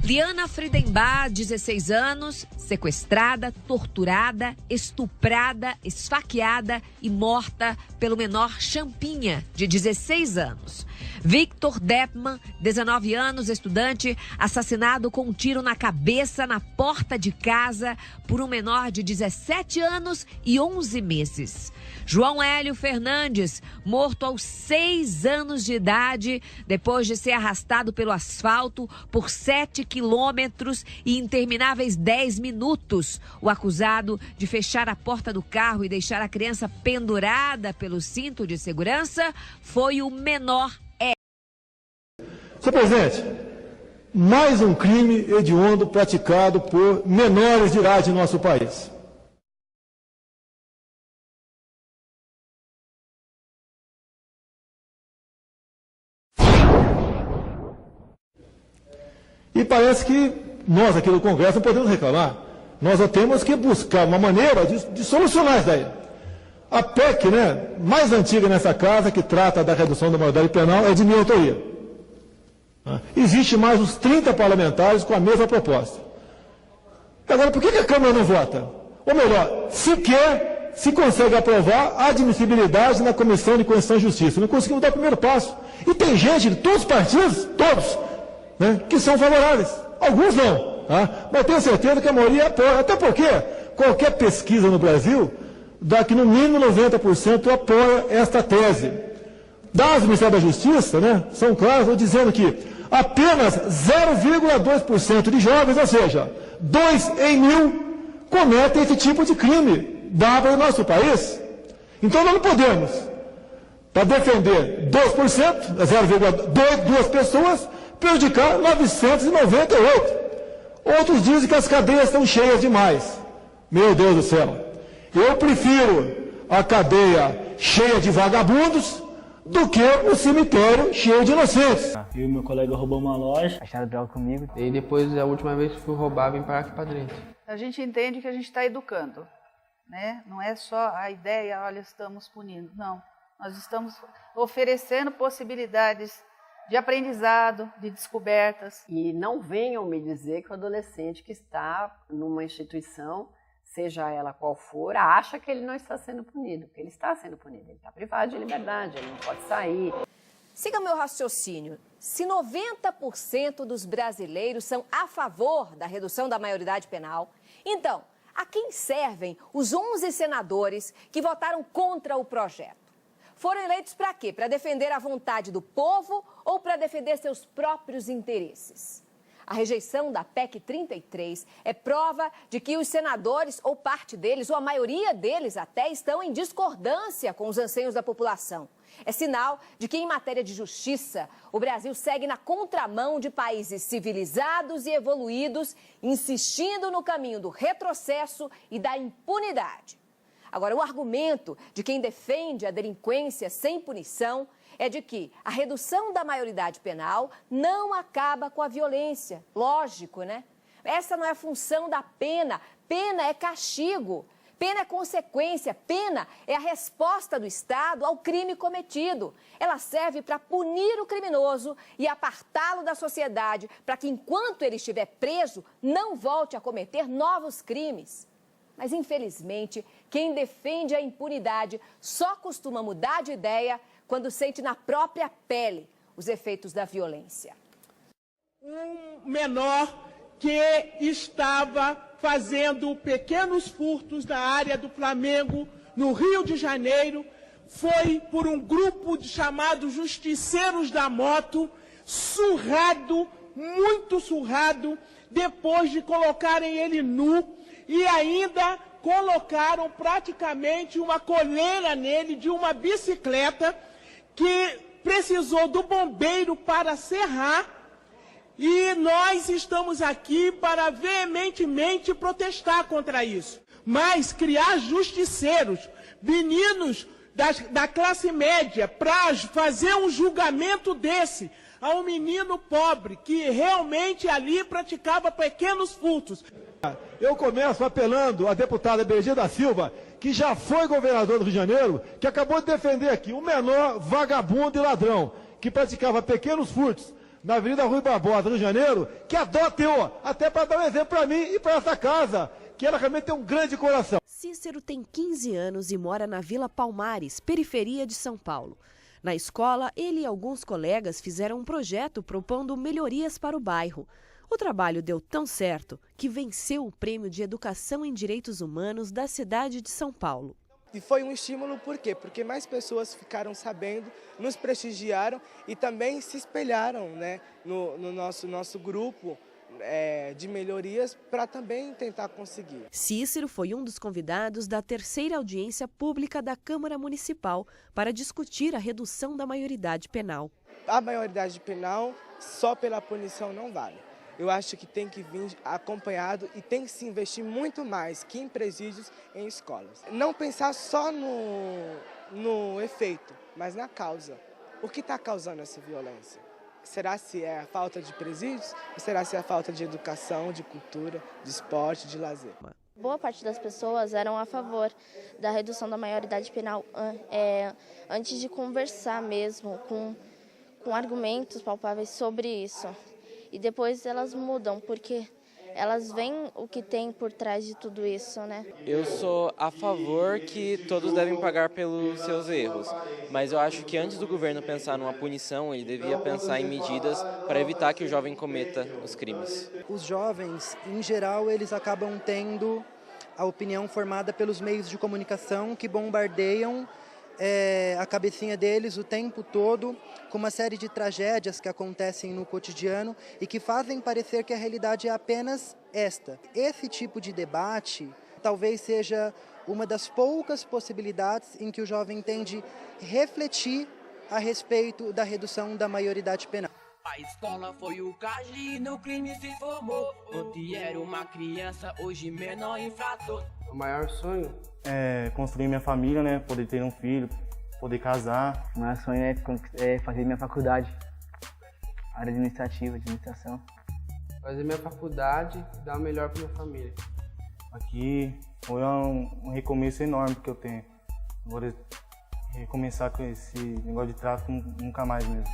Liana Friedenbach, 16 anos, sequestrada, torturada, estuprada, esfaqueada e morta pelo menor Champinha, de 16 anos. Victor Deppmann, 19 anos, estudante, assassinado com um tiro na cabeça na porta de casa por um menor de 17 anos e 11 meses. João Hélio Fernandes, morto aos 6 anos de idade, depois de ser arrastado pelo asfalto por 7 quilômetros e intermináveis 10 minutos. O acusado de fechar a porta do carro e deixar a criança pendurada pelo cinto de segurança foi o menor. Senhor presidente, mais um crime hediondo praticado por menores de idade em nosso país. E parece que nós aqui do Congresso não podemos reclamar. Nós só temos que buscar uma maneira de solucionar isso daí. A PEC, mais antiga nessa casa, que trata da redução da maioridade penal, é de minha autoria. Existe mais uns 30 parlamentares com a mesma proposta. Agora, por que a Câmara não vota? Ou melhor, sequer se consegue aprovar a admissibilidade na Comissão de Constituição e Justiça. Não conseguimos dar o primeiro passo. E tem gente de todos os partidos, todos, que são favoráveis. Alguns não. Mas tenho certeza que a maioria apoia. Até porque qualquer pesquisa no Brasil dá que no mínimo 90% apoia esta tese. Dados do Ministério da Justiça, são claros, dizendo que apenas 0,2% de jovens, ou seja, 2 em 1000, cometem esse tipo de crime dado no nosso país. Então nós não podemos, para defender 2%, 0,2 pessoas, prejudicar 998. Outros dizem que as cadeias estão cheias demais. Meu Deus do céu. Eu prefiro a cadeia cheia de vagabundos do que o cemitério cheio de inocentes. Eu e meu colega roubamos uma loja, acharam droga comigo. E depois, a última vez que fui roubar, vim parar aqui pra dentro. A gente entende que a gente está educando, Não é só a ideia, olha, estamos punindo. Não, nós estamos oferecendo possibilidades de aprendizado, de descobertas. E não venham me dizer que o adolescente que está numa instituição, seja ela qual for, acha que ele não está sendo punido, porque ele está sendo punido, ele está privado de liberdade, ele não pode sair. Siga meu raciocínio. Se 90% dos brasileiros são a favor da redução da maioridade penal, então, a quem servem os 11 senadores que votaram contra o projeto? Foram eleitos para quê? Para defender a vontade do povo ou para defender seus próprios interesses? A rejeição da PEC 33 é prova de que os senadores, ou parte deles, ou a maioria deles até, estão em discordância com os anseios da população. É sinal de que, em matéria de justiça, o Brasil segue na contramão de países civilizados e evoluídos, insistindo no caminho do retrocesso e da impunidade. Agora, o argumento de quem defende a delinquência sem punição é de que a redução da maioridade penal não acaba com a violência. Lógico, Essa não é a função da pena. Pena é castigo. Pena é consequência. Pena é a resposta do Estado ao crime cometido. Ela serve para punir o criminoso e apartá-lo da sociedade para que, enquanto ele estiver preso, não volte a cometer novos crimes. Mas, infelizmente, quem defende a impunidade só costuma mudar de ideia quando sente na própria pele os efeitos da violência. Um menor que estava fazendo pequenos furtos na área do Flamengo, no Rio de Janeiro, foi por um grupo chamado Justiceiros da Moto, surrado, muito surrado, depois de colocarem ele nu, e ainda colocaram praticamente uma coleira nele de uma bicicleta que precisou do bombeiro para serrar. E nós estamos aqui para veementemente protestar contra isso. Mas criar justiceiros, meninos da classe média, para fazer um julgamento desse a um menino pobre que realmente ali praticava pequenos furtos. Eu começo apelando à deputada Beatriz da Silva, que já foi governador do Rio de Janeiro, que acabou de defender aqui o menor vagabundo e ladrão, que praticava pequenos furtos na Avenida Rui Barbosa, Rio de Janeiro, que adotem até para dar um exemplo para mim e para essa casa, que ela realmente tem um grande coração. Cícero tem 15 anos e mora na Vila Palmares, periferia de São Paulo. Na escola, ele e alguns colegas fizeram um projeto propondo melhorias para o bairro. O trabalho deu tão certo que venceu o Prêmio de Educação em Direitos Humanos da cidade de São Paulo. E foi um estímulo, por quê? Porque mais pessoas ficaram sabendo, nos prestigiaram e também se espelharam, né, no nosso grupo de melhorias para também tentar conseguir. Cícero foi um dos convidados da 3ª audiência pública da Câmara Municipal para discutir a redução da maioridade penal. A maioridade penal só pela punição não vale. Eu acho que tem que vir acompanhado e tem que se investir muito mais que em presídios, em escolas. Não pensar só no efeito, mas na causa. O que está causando essa violência? Será se é a falta de presídios ou será se é a falta de educação, de cultura, de esporte, de lazer? Boa parte das pessoas eram a favor da redução da maioridade penal antes de conversar mesmo com argumentos palpáveis sobre isso. E depois elas mudam, porque elas veem o que tem por trás de tudo isso, né? Eu sou a favor que todos devem pagar pelos seus erros, mas eu acho que antes do governo pensar numa punição, ele devia pensar em medidas para evitar que o jovem cometa os crimes. Os jovens, em geral, eles acabam tendo a opinião formada pelos meios de comunicação que bombardeiam a cabecinha deles o tempo todo com uma série de tragédias que acontecem no cotidiano e que fazem parecer que a realidade é apenas esta. Esse tipo de debate talvez seja uma das poucas possibilidades em que o jovem tende a refletir a respeito da redução da maioridade penal. A escola foi o cárcere, no crime se formou. Ontem era uma criança, hoje menor infrator. O maior sonho é construir minha família, né? Poder ter um filho, poder casar. O maior sonho é fazer minha faculdade, área administrativa, administração. Fazer minha faculdade e dar o melhor para minha família. Aqui foi um recomeço enorme que eu tenho. Agora recomeçar com esse negócio de tráfico nunca mais mesmo.